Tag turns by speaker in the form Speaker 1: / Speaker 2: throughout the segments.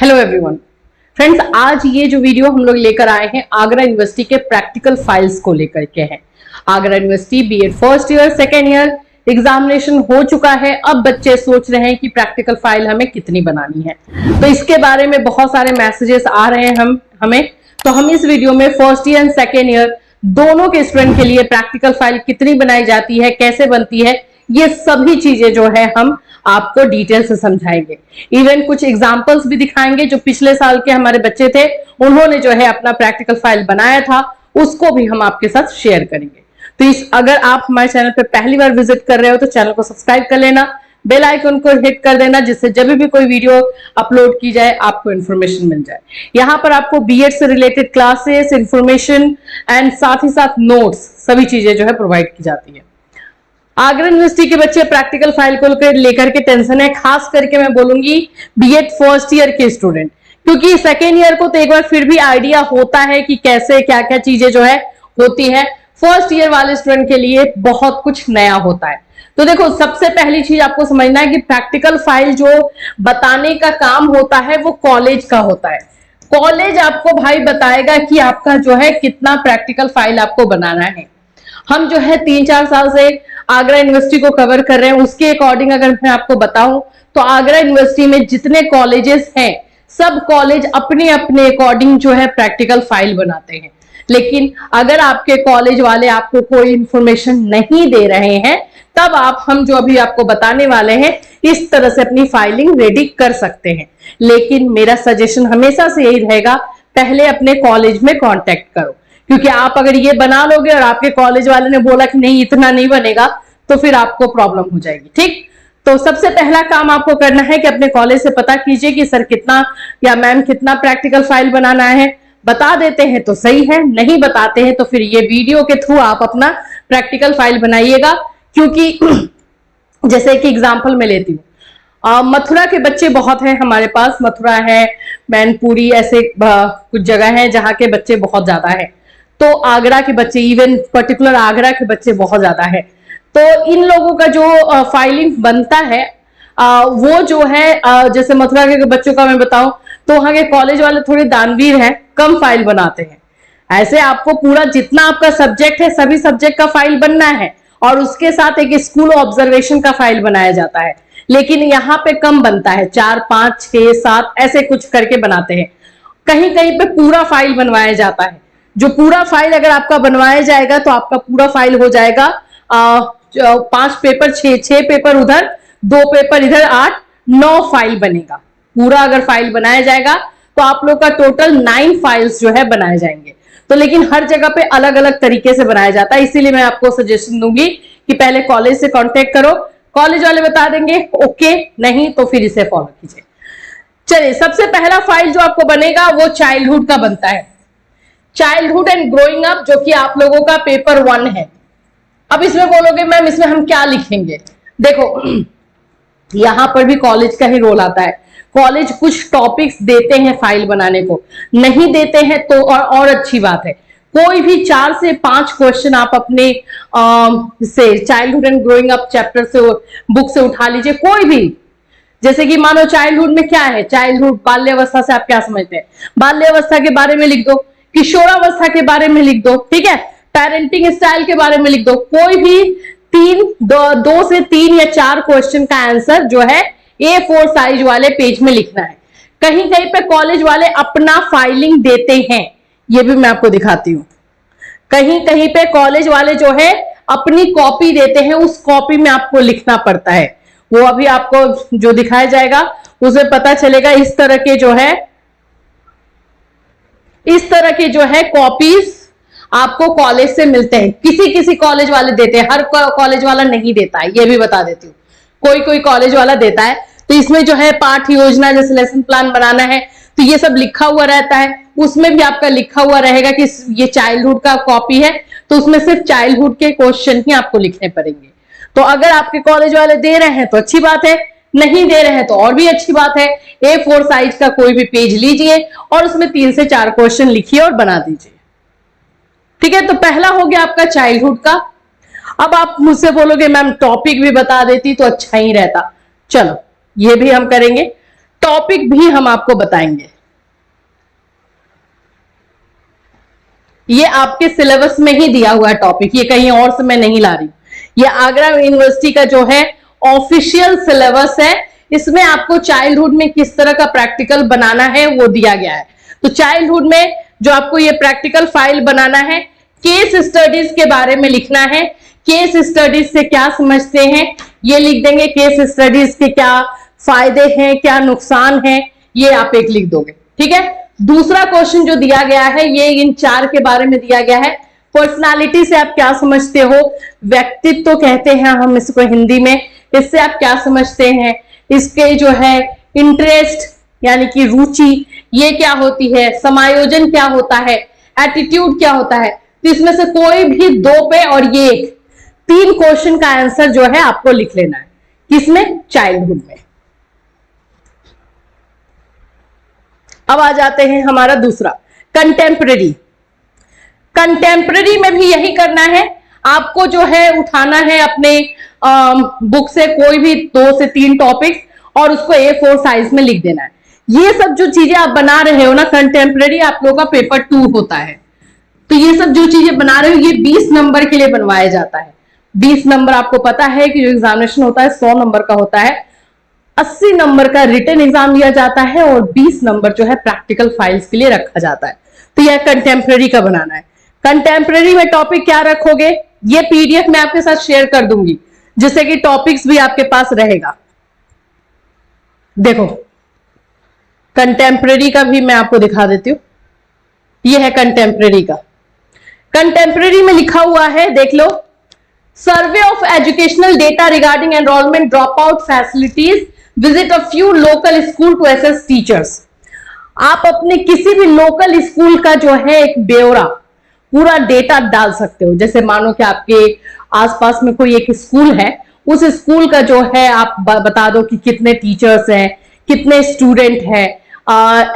Speaker 1: Hello everyone friends, आज ये जो वीडियो हम लोग लेकर आए हैं आगरा यूनिवर्सिटी के प्रैक्टिकल फाइल्स को लेकर के हैं। Agra university BEd first year second year examination हो चुका है। अब बच्चे सोच रहे हैं कि प्रैक्टिकल फाइल हमें कितनी बनानी है, तो इसके बारे में बहुत सारे मैसेजेस आ रहे हैं हमें। तो हम इस वीडियो में first year and second year दोनों के स्टूडेंट के लिए प्रैक्टिकल फाइल कितनी बनाई जाती है, कैसे बनती है, ये सभी चीजें जो है हम आपको डिटेल से समझाएंगे। इवन कुछ एग्जांपल्स भी दिखाएंगे। जो पिछले साल के हमारे बच्चे थे उन्होंने जो है अपना प्रैक्टिकल फाइल बनाया था, उसको भी हम आपके साथ शेयर करेंगे। तो अगर आप हमारे चैनल पे पहली बार विजिट कर रहे हो तो चैनल को सब्सक्राइब कर लेना, बेल आइकन को हिट कर देना, जिससे जब भी कोई वीडियो अपलोड की जाए आपको इन्फॉर्मेशन मिल जाए। यहाँ पर आपको बीएड से रिलेटेड क्लासेस, इंफॉर्मेशन एंड साथ ही साथ नोट्स, सभी चीजें जो है प्रोवाइड की जाती है। आगरा यूनिवर्सिटी के बच्चे प्रैक्टिकल फाइल को लेकर के टेंशन है, खास करके मैं बोलूंगी बीएड फर्स्ट ईयर के स्टूडेंट, क्योंकि सेकेंड ईयर को तो एक बार फिर भी आइडिया होता है कि कैसे क्या क्या चीजें जो है होती है। फर्स्ट ईयर वाले स्टूडेंट के लिए बहुत कुछ नया होता है। तो देखो, सबसे पहली चीज आपको समझना है कि प्रैक्टिकल फाइल जो बताने का काम होता है वो कॉलेज का होता है। कॉलेज आपको भाई बताएगा कि आपका जो है कितना प्रैक्टिकल फाइल आपको बनाना है। हम जो है 3-4 साल से आगरा यूनिवर्सिटी को कवर कर रहे हैं, उसके अकॉर्डिंग अगर मैं आपको बताऊं तो आगरा यूनिवर्सिटी में जितने कॉलेजेस हैं सब कॉलेज अपने अपने अकॉर्डिंग जो है प्रैक्टिकल फाइल बनाते हैं। लेकिन अगर आपके कॉलेज वाले आपको कोई इंफॉर्मेशन नहीं दे रहे हैं तब हम जो अभी आपको बताने वाले हैं इस तरह से अपनी फाइलिंग रेडी कर सकते हैं। लेकिन मेरा सजेशन हमेशा से यही रहेगा, पहले अपने कॉलेज में कांटेक्ट करो, क्योंकि आप अगर ये बना लोगे और आपके कॉलेज वाले ने बोला कि नहीं इतना नहीं बनेगा तो फिर आपको प्रॉब्लम हो जाएगी। ठीक, तो सबसे पहला काम आपको करना है कि अपने कॉलेज से पता कीजिए कि सर कितना या मैम कितना प्रैक्टिकल फाइल बनाना है। बता देते हैं तो सही है, नहीं बताते हैं तो फिर ये वीडियो के थ्रू आप अपना प्रैक्टिकल फाइल बनाइएगा। क्योंकि जैसे कि एग्जाम्पल मैं लेती हूँ, मथुरा के बच्चे बहुत हैं हमारे पास, मथुरा है, मैनपुरी, ऐसे कुछ जगह है जहाँ के बच्चे बहुत ज्यादा है। तो आगरा के बच्चे, इवन पर्टिकुलर आगरा के बच्चे बहुत ज्यादा है। तो इन लोगों का जो फाइलिंग बनता है वो जो है जैसे मथुरा के बच्चों का मैं बताऊं तो वहां के कॉलेज वाले थोड़े दानवीर हैं, कम फाइल बनाते हैं। ऐसे आपको पूरा जितना आपका सब्जेक्ट है सभी सब्जेक्ट का फाइल बनना है और उसके साथ एक स्कूल ऑब्जर्वेशन का फाइल बनाया जाता है। लेकिन यहाँ पे कम बनता है, 4, 5, 6, 7 ऐसे कुछ करके बनाते हैं। कहीं कहीं पे पूरा फाइल बनवाया जाता है। जो पूरा फाइल अगर आपका बनवाया जाएगा तो आपका पूरा फाइल हो जाएगा 5 पेपर, 6 पेपर उधर, 2 पेपर इधर, 8, 9 फाइल बनेगा। पूरा अगर फाइल बनाया जाएगा तो आप लोग का टोटल 9 फाइल्स जो है बनाए जाएंगे। तो लेकिन हर जगह पे अलग अलग तरीके से बनाया जाता है, इसीलिए मैं आपको सजेशन दूंगी कि पहले कॉलेज से कांटेक्ट करो, कॉलेज वाले बता देंगे ओके, नहीं तो फिर इसे फॉलो कीजिए। चलिए, सबसे पहला फाइल जो आपको बनेगा वो चाइल्डहुड का बनता है, चाइल्डहुड एंड ग्रोइंग अप, जो कि आप लोगों का पेपर 1 है। अब इसमें बोलोगे मैम इसमें हम क्या लिखेंगे? देखो, यहां पर भी कॉलेज का ही रोल आता है। कॉलेज कुछ टॉपिक्स देते हैं फाइल बनाने को, नहीं देते हैं तो और अच्छी बात है। कोई भी 4 से 5 क्वेश्चन आप अपने से childhood and growing up chapter से, बुक से उठा लीजिए, कोई भी। जैसे कि मानो चाइल्डहुड में क्या है, चाइल्डहुड बाल्यावस्था से आप क्या समझते हैं, बाल्यावस्था के बारे में लिख दो, किशोरावस्था के बारे में लिख दो, ठीक है, पेरेंटिंग स्टाइल के बारे में लिख दो। कोई भी 2 से 3 या 4 क्वेश्चन का आंसर जो है A4 साइज वाले पेज में लिखना है। कहीं कहीं पे कॉलेज वाले अपना फाइलिंग देते हैं, ये भी मैं आपको दिखाती हूं। कहीं कहीं पे कॉलेज वाले जो है अपनी कॉपी देते हैं, उस कॉपी में आपको लिखना पड़ता है। वो अभी आपको जो दिखाया जाएगा उसमें पता चलेगा। इस तरह के जो है कॉपीज आपको कॉलेज से मिलते हैं। किसी किसी कॉलेज वाले देते हैं, हर कॉलेज वाला नहीं देता है, ये भी बता देती हूँ। कोई कोई कॉलेज वाला देता है। तो इसमें जो है पाठ योजना, जैसे लेसन प्लान बनाना है तो ये सब लिखा हुआ रहता है। उसमें भी आपका लिखा हुआ रहेगा कि ये चाइल्डहुड का कॉपी है, तो उसमें सिर्फ चाइल्डहुड के क्वेश्चन ही आपको लिखने पड़ेंगे। तो अगर आपके कॉलेज वाले दे रहे हैं तो अच्छी बात है, नहीं दे रहे हैं तो और भी अच्छी बात है। A4 साइज का कोई भी पेज लीजिए और उसमें 3 से 4 क्वेश्चन लिखिए और बना दीजिए। ठीक है, तो पहला हो गया आपका चाइल्डहुड का। अब आप मुझसे बोलोगे मैम टॉपिक भी बता देती तो अच्छा ही रहता। चलो, ये भी हम करेंगे। टॉपिक भी हम आपको बताएंगे। ये आपके सिलेबस में ही दिया हुआ है टॉपिक, ये कहीं और से मैं नहीं ला रही। ये आगरा यूनिवर्सिटी का जो है ऑफिशियल सिलेबस है, इसमें आपको चाइल्डहुड में किस तरह का प्रैक्टिकल बनाना है वो दिया गया है। तो चाइल्डहुड में जो आपको ये प्रैक्टिकल फाइल बनाना है, केस स्टडीज के बारे में लिखना है। केस स्टडीज से क्या समझते हैं ये लिख देंगे, केस स्टडीज के क्या फायदे हैं, क्या नुकसान है, ये आप एक लिख दोगे। ठीक है। दूसरा क्वेश्चन जो दिया गया है ये इन 4 के बारे में दिया गया है। पर्सनालिटी से आप क्या समझते हो, व्यक्तित्व तो कहते हैं हम इसको हिंदी में, इससे आप क्या समझते हैं, इसके जो है इंटरेस्ट यानी कि रुचि ये क्या होती है, समायोजन क्या होता है, एटीट्यूड क्या होता है। तो इसमें से कोई भी 2 पे और ये 3 क्वेश्चन का आंसर जो है आपको लिख लेना है। किसमें? चाइल्डहुड में। अब आ जाते हैं हमारा दूसरा कंटेम्पररी। कंटेम्पररी में भी यही करना है, आपको जो है उठाना है अपने बुक से कोई भी 2 से 3 टॉपिक्स और उसको A4 साइज में लिख देना है। ये सब जो चीजें आप बना रहे हो ना, कंटेम्पररी आप लोगों का पेपर 2 होता है, तो ये सब जो चीजें बना रहे हो ये 20 नंबर के लिए बनवाया जाता है। 20 नंबर आपको पता है कि जो एग्जामिनेशन होता है 100 नंबर का होता है, 80 नंबर का रिटन एग्जाम लिया जाता है और 20 नंबर जो है प्रैक्टिकल फाइल्स के लिए रखा जाता है। तो यह कंटेम्पररी का बनाना है। कंटेम्पररी में टॉपिक क्या रखोगे, ये पीडीएफ मैं आपके साथ शेयर कर दूंगी जिससे कि टॉपिक्स भी आपके पास रहेगा। देखो कंटेम्पररी का भी मैं आपको दिखा देती हूं, ये है कंटेम्पररी का। कंटेम्पररी में लिखा हुआ है, देख लो, survey of educational data regarding enrolment drop out facilities, visit a few local school to assess teachers. आप अपने किसी भी लोकल स्कूल का जो है एक ब्यौरा पूरा डेटा डाल सकते हो। जैसे मानो कि आपके आसपास में कोई एक स्कूल है, उस स्कूल का जो है आप बता दो कि कितने टीचर्स हैं, कितने स्टूडेंट हैं,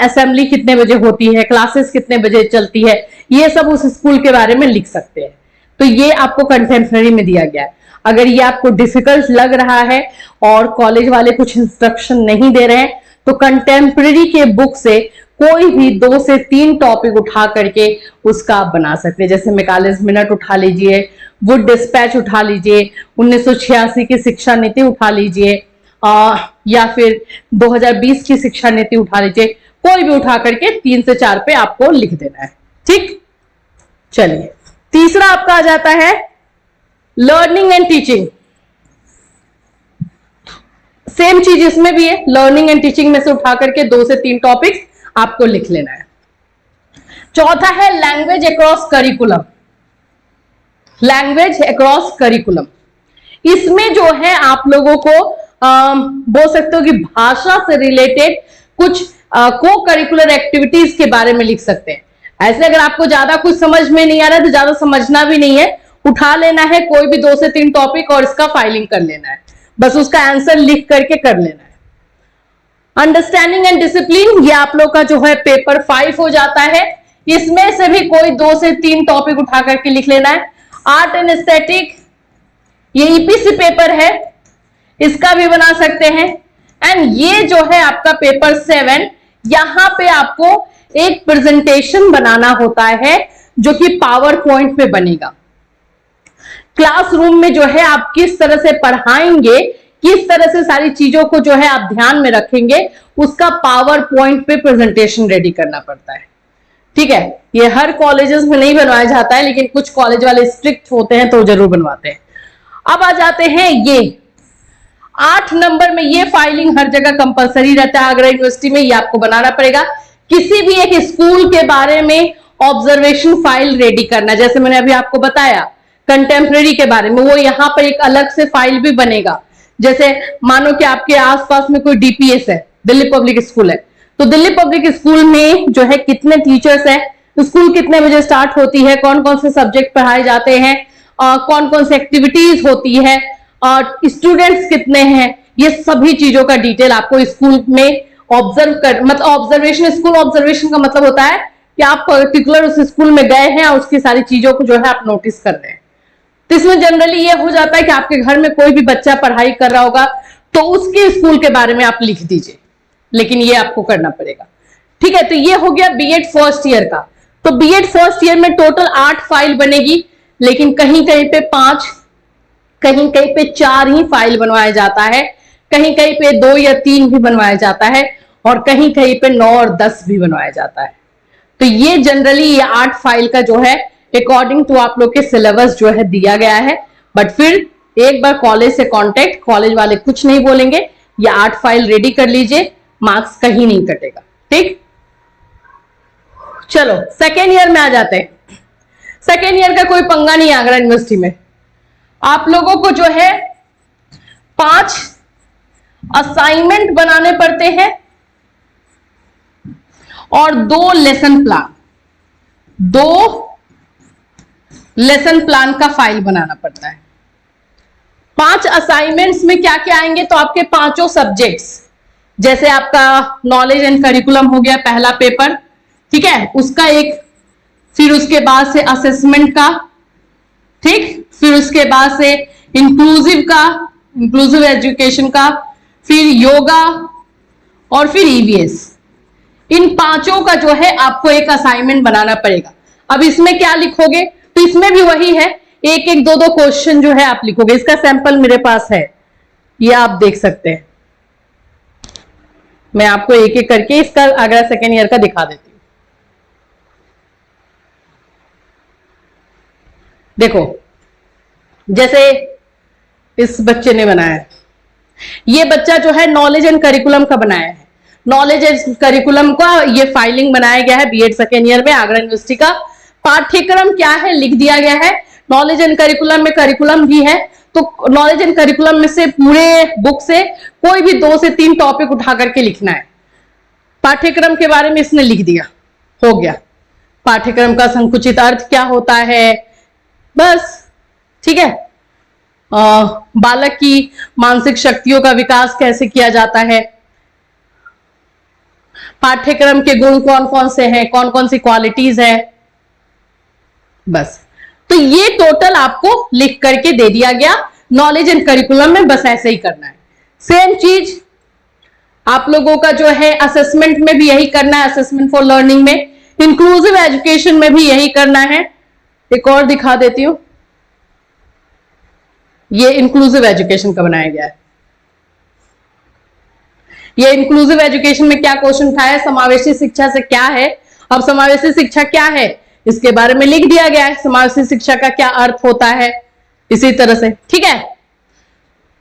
Speaker 1: असेंबली कितने बजे होती है, क्लासेस कितने बजे चलती है, ये सब उस स्कूल के बारे में लिख सकते हैं। तो ये आपको कंटेम्पररी में दिया गया है। अगर ये आपको डिफिकल्ट लग रहा है और कॉलेज वाले कुछ इंस्ट्रक्शन नहीं दे रहे हैं तो कंटेम्पररी के बुक से कोई भी 2 से 3 टॉपिक उठा करके उसका आप बना सकते हैं। जैसे 45 मिनट उठा लीजिए, वुड डिस्पैच उठा लीजिए, 1986 की शिक्षा नीति उठा लीजिए, या फिर 2020 की शिक्षा नीति उठा लीजिए, कोई भी उठा करके 3 से 4 पे आपको लिख देना है। ठीक, चलिए तीसरा आपका आ जाता है लर्निंग एंड टीचिंग। सेम चीज इसमें भी है, लर्निंग एंड टीचिंग में से उठा करके 2 से 3 टॉपिक्स आपको लिख लेना है। चौथा है language across curriculum. Language across curriculum, इसमें जो है आप लोगों को बोल सकते हो कि भाषा से रिलेटेड कुछ को करिकुलर एक्टिविटीज के बारे में लिख सकते हैं। ऐसे अगर आपको ज्यादा कुछ समझ में नहीं आ रहा है तो ज्यादा समझना भी नहीं है, उठा लेना है कोई भी 2 से 3 टॉपिक और इसका फाइलिंग कर लेना है, बस उसका आंसर लिख करके कर लेना है। अंडरस्टैंडिंग एंड डिसिप्लिन, ये आप लोग का जो है पेपर 5 हो जाता है, इसमें से भी कोई 2 से 3 टॉपिक उठा करके लिख लेना है। आर्ट एंड एस्थेटिक, ये ईपीसी पेपर है, इसका भी बना सकते हैं। एंड ये जो है आपका पेपर 7, यहां पे आपको एक प्रेजेंटेशन बनाना होता है जो कि पावर पॉइंट पे बनेगा। क्लासरूम में जो है आप किस तरह से पढ़ाएंगे, किस तरह से सारी चीजों को जो है आप ध्यान में रखेंगे, उसका पावर पॉइंट पे प्रेजेंटेशन रेडी करना पड़ता है। ठीक है, ये हर कॉलेजेस में नहीं बनवाया जाता है, लेकिन कुछ कॉलेज वाले स्ट्रिक्ट होते हैं तो जरूर बनवाते हैं। अब आ जाते हैं ये 8 नंबर में, ये फाइलिंग हर जगह कंपलसरी रहता है आगरा यूनिवर्सिटी में, ये आपको बनाना पड़ेगा। किसी भी एक स्कूल के बारे में ऑब्जर्वेशन फाइल रेडी करना, जैसे मैंने अभी आपको बताया कंटेम्पररी के बारे में, वो यहाँ पर एक अलग से फाइल भी बनेगा। जैसे मानो कि आपके आसपास में कोई डीपीएस है, दिल्ली पब्लिक स्कूल है, तो दिल्ली पब्लिक स्कूल में जो है कितने टीचर्स हैं, स्कूल कितने बजे स्टार्ट होती है, कौन कौन से सब्जेक्ट पढ़ाए जाते हैं, कौन कौन सी एक्टिविटीज होती है, स्टूडेंट्स कितने हैं, ये सभी चीजों का डिटेल आपको स्कूल में ऑब्जर्व कर, मतलब ऑब्जर्वेशन, स्कूल ऑब्जर्वेशन का मतलब होता है कि आप पर्टिकुलर उस स्कूल में गए हैं और उसकी सारी चीजों को जो है आप नोटिस कर रहे हैं। तो इसमें जनरली ये हो जाता है कि आपके घर में कोई भी बच्चा पढ़ाई कर रहा होगा तो उसके स्कूल के बारे में आप लिख दीजिए। लेकिन ये आपको करना पड़ेगा। ठीक है, तो ये हो गया बीएड फर्स्ट ईयर का। तो बीएड फर्स्ट ईयर में टोटल 8 फाइल बनेगी, लेकिन कहीं कहीं पे 5, कहीं कहीं पे 4 ही फाइल बनवाया जाता है, कहीं कहीं पे 2 या 3 भी बनवाया जाता है, और कहीं कहीं पे 9 और 10 भी बनवाया जाता है। तो ये जनरली ये 8 फाइल का जो है अकॉर्डिंग टू आप लोग के सिलेबस जो है दिया गया है। बट फिर एक बार कॉलेज से कांटेक्ट, कॉलेज वाले कुछ नहीं बोलेंगे, ये 8 फाइल रेडी कर लीजिए, मार्क्स कहीं नहीं कटेगा। ठीक, चलो सेकेंड ईयर में आ जाते हैं। सेकेंड ईयर का कोई पंगा नहीं आगरा यूनिवर्सिटी में। आप लोगों को जो है 5 असाइनमेंट बनाने पड़ते हैं और 2 लेसन प्लान, 2 लेसन प्लान का फाइल बनाना पड़ता है। 5 असाइनमेंट्स में क्या क्या आएंगे, तो आपके 5 सब्जेक्ट्स, जैसे आपका नॉलेज एंड करिकुलम हो गया पहला पेपर, ठीक है, उसका एक, फिर उसके बाद से असेसमेंट का, ठीक, फिर उसके बाद से इंक्लूसिव का, इंक्लूसिव एजुकेशन का, फिर योगा और फिर ईवीएस। इन 5 का जो है आपको एक असाइनमेंट बनाना पड़ेगा। अब इसमें क्या लिखोगे, तो इसमें भी वही है, एक एक 2 क्वेश्चन जो है आप लिखोगे। इसका सैंपल मेरे पास है, ये आप देख सकते हैं। मैं आपको एक एक करके इसका आगरा सेकेंड ईयर का दिखा देती हूं। देखो, जैसे इस बच्चे ने बनाया है, ये बच्चा जो है नॉलेज एंड करिकुलम का बनाया है। नॉलेज एंड करिकुलम का ये फाइलिंग बनाया गया है बीएड सेकेंड ईयर में आगरा यूनिवर्सिटी का। पाठ्यक्रम क्या है लिख दिया गया है। नॉलेज एंड करिकुलम में करिकुलम भी है, तो नॉलेज एंड करिकुलम में से पूरे बुक से कोई भी 2 से 3 टॉपिक उठा करके लिखना है। पाठ्यक्रम के बारे में इसने लिख दिया, हो गया। पाठ्यक्रम का संकुचित अर्थ क्या होता है, बस, ठीक है। बालक की मानसिक शक्तियों का विकास कैसे किया जाता है, पाठ्यक्रम के गुण कौन कौन से हैं, कौन कौन सी क्वालिटीज है, बस। तो ये टोटल आपको लिख करके दे दिया गया नॉलेज एंड करिकुलम में, बस ऐसे ही करना है। सेम चीज आप लोगों का जो है असेसमेंट में भी यही करना है, असेसमेंट फॉर लर्निंग में, इंक्लूसिव एजुकेशन में भी यही करना है। एक और दिखा देती हूं, ये इंक्लूसिव एजुकेशन का बनाया गया है। ये इंक्लूसिव एजुकेशन में क्या क्वेश्चन उठाया है, समावेशी शिक्षा से क्या है। अब समावेशी शिक्षा क्या है इसके बारे में लिख दिया गया है, समावेशी शिक्षा का क्या अर्थ होता है, इसी तरह से, ठीक है।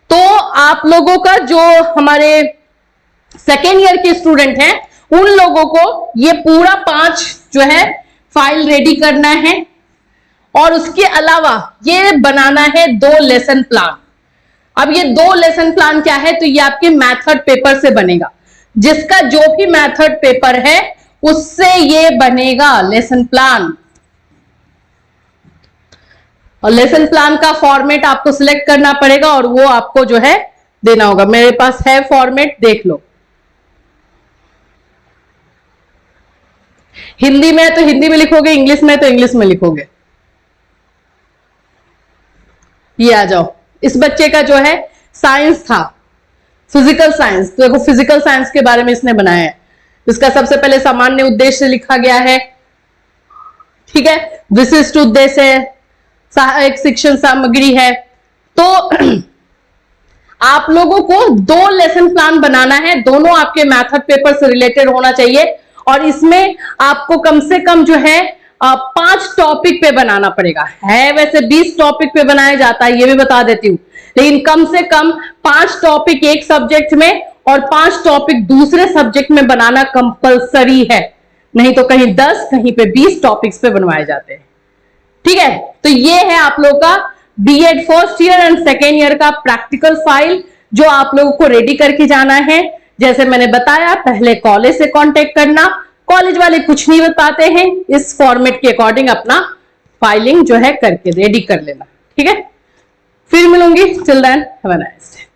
Speaker 1: तो आप लोगों का जो हमारे सेकेंड ईयर के स्टूडेंट हैं, उन लोगों को ये पूरा 5 जो है फाइल रेडी करना है, और उसके अलावा ये बनाना है 2 लेसन प्लान। अब ये 2 लेसन प्लान क्या है, तो ये आपके मेथड पेपर से बनेगा। जिसका जो भी मेथड पेपर है उससे ये बनेगा लेसन प्लान, और लेसन प्लान का फॉर्मेट आपको सिलेक्ट करना पड़ेगा और वो आपको जो है देना होगा। मेरे पास है फॉर्मेट, देख लो। हिंदी में तो हिंदी में लिखोगे, इंग्लिश में तो इंग्लिश में लिखोगे। ये आ जाओ। इस बच्चे का जो है साइंस था, फिजिकल साइंस, तो देखो फिजिकल साइंस के बारे में इसने बनाया है। इसका सबसे पहले सामान्य उद्देश्य लिखा गया है, ठीक है, विशिष्ट उद्देश्य है, सहायक शिक्षण सामग्री है। तो आप लोगों को 2 लेसन प्लान बनाना है, दोनों आपके मेथड पेपर से रिलेटेड होना चाहिए, और इसमें आपको कम से कम जो है 5 टॉपिक पे बनाना पड़ेगा। है वैसे 20 टॉपिक पे बनाया जाता है, ये भी बता देती हूँ, लेकिन कम से कम 5 टॉपिक एक सब्जेक्ट में और 5 टॉपिक दूसरे सब्जेक्ट में बनाना कंपलसरी है, नहीं तो कहीं 10 कहीं पे 20 टॉपिक्स पे बनवाए जाते हैं, ठीक है। तो ये है आप लोगों का BEd first year and second year का प्रैक्टिकल फाइल, जो आप लोगों को रेडी करके जाना है। जैसे मैंने बताया, पहले कॉलेज से कांटेक्ट करना, कॉलेज वाले कुछ नहीं बताते हैं, इस फॉर्मेट के अकॉर्डिंग अपना फाइलिंग जो है करके रेडी कर लेना, ठीक है। फिर मिलूंगी, till then have a nice day.